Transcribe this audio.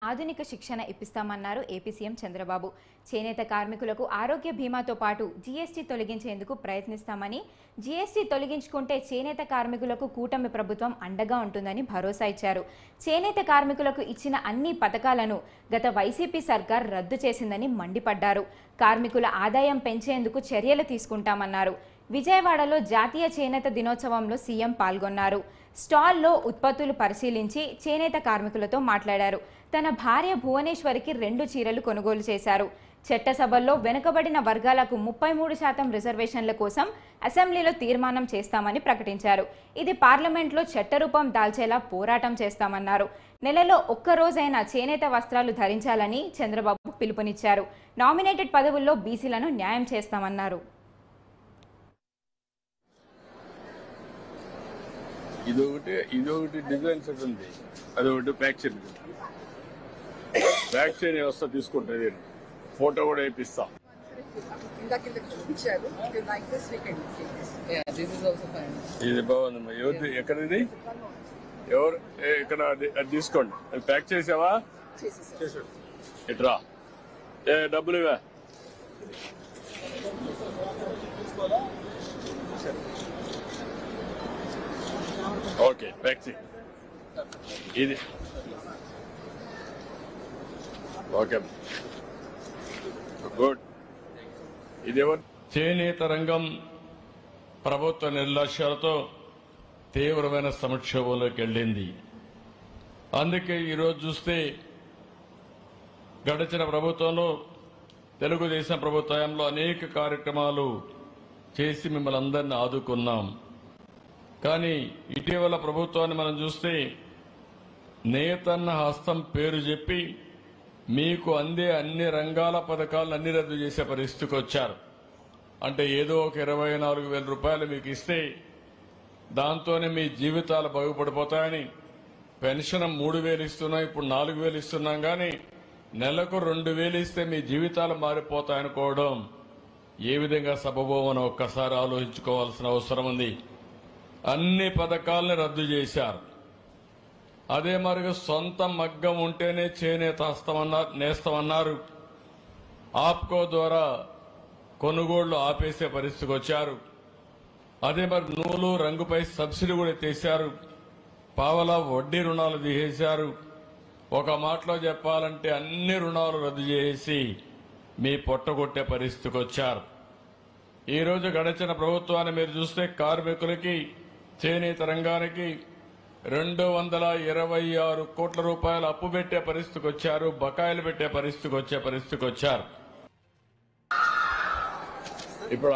ఆధునిక శిక్షణ ఇప్పిస్తామన్నారు AP CM Chandrababu. చేనేత కార్మికులకు ఆరోగ్య బీమాతో పాటు జీఎస్టీ తొలగించేందుకు ప్రయత్నిస్తామని, జీఎస్టీ తొలగించుకుంటే చేనేత కార్మికులకు కూటమి ప్రభుత్వం అండగా ఉంటుందని భరోసా ఇచ్చారు. చేనేత కార్మికులకు ఇచ్చిన అన్ని పథకాలను గత వైసీపీ సర్కార్ రద్దు చేసిందని మండిపడ్డారు. కార్మికుల ఆదాయం పెంచేందుకు చర్యలు తీసుకుంటామన్నారు. విజయవాడలో జాతీయ చేనేత దినోత్సవంలో సీఎం పాల్గొన్నారు. స్టాల్లో ఉత్పత్తులు పరిశీలించి చేనేత కార్మికులతో మాట్లాడారు. తన భార్య భువనేశ్వరికి 2 చీరలు కొనుగోలు చేశారు. చట్టసభల్లో వెనుకబడిన వర్గాలకు 33% రిజర్వేషన్ల కోసం అసెంబ్లీలో తీర్మానం చేస్తామని ప్రకటించారు. ఇది పార్లమెంట్లో చట్టరూపం దాల్చేలా పోరాటం చేస్తామన్నారు. నెలలో ఒక్కరోజైనా చేనేత వస్త్రాలు ధరించాలని చంద్రబాబు పిలుపునిచ్చారు. నామినేటెడ్ పదవుల్లో బీసీలను న్యాయం చేస్తామన్నారు. ఇదొకటి డిజైన్ సెట్ ఉంది, అదొకటి వ్యాక్సిన్ వ్యవస్థ తీసుకుంటుంది. ఫోటో కూడా వేపిస్తా. ఇది బాగుందమ్మా. ఎవరిది, ఎక్కడిది, ఎవరు ఇక్కడ అది తీసుకోండి. అది ప్యాక్ చేసావా? ఇట్రా, డబ్బులు ఇవా. ఓకే, ప్యాక్ ఇది. Okay, good. ఇదేవరు? చేనేత రంగం ప్రభుత్వ నిర్లక్ష్యాలతో తీవ్రమైన సంక్షోభంలోకి వెళ్ళింది. అందుకే ఈరోజు చూస్తే గడిచిన ప్రభుత్వంలో, తెలుగుదేశం ప్రభుత్వంలో అనేక కార్యక్రమాలు చేసి మిమ్మల్ని అందరినీ ఆదుకున్నాం. కానీ ఇటీవల ప్రభుత్వాన్ని మనం చూస్తే నేతన్న హస్తం పేరు చెప్పి మీకు అందే అన్ని రంగాల పథకాలను అన్ని రద్దు చేసే పరిస్థితికి వచ్చారు. అంటే ఏదో ఒక 24,000 రూపాయలు మీకు ఇస్తే దాంతోనే మీ జీవితాలు బాగుపడిపోతాయని, పెన్షన్ 3,000 ఇస్తున్నాం, ఇప్పుడు 4,000 ఇస్తున్నాం, కానీ నెలకు 2,000 ఇస్తే మీ జీవితాలు మారిపోతాయనుకోవడం ఏ విధంగా సబబోమని ఒక్కసారి ఆలోచించుకోవాల్సిన అవసరం ఉంది. అన్ని పథకాలను రద్దు చేశారు. అదే మరిగా సొంత మగ్గం ఉంటేనే చేనేత నేస్తామన్నారు. ఆప్కో ద్వారా కొనుగోళ్లు ఆపేసే పరిస్థితికి వచ్చారు. అదే మరి నూలు రంగుపై సబ్సిడీ కూడా తీశారు. పావలా వడ్డీ రుణాలు తీసేశారు. ఒక మాటలో చెప్పాలంటే అన్ని రుణాలు రద్దు చేసి మీ పొట్టగొట్టే పరిస్థితికి వచ్చారు. ఈరోజు గడిచిన ప్రభుత్వాన్ని మీరు చూస్తే కార్మికులకి, చేనేత రంగానికి 226 కోట్ల రూపాయలు అప్పు పెట్టే పరిస్థితికి వచ్చారు. బకాయిలు పెట్టే పరిస్థితికి వచ్చారు. ఇప్పుడు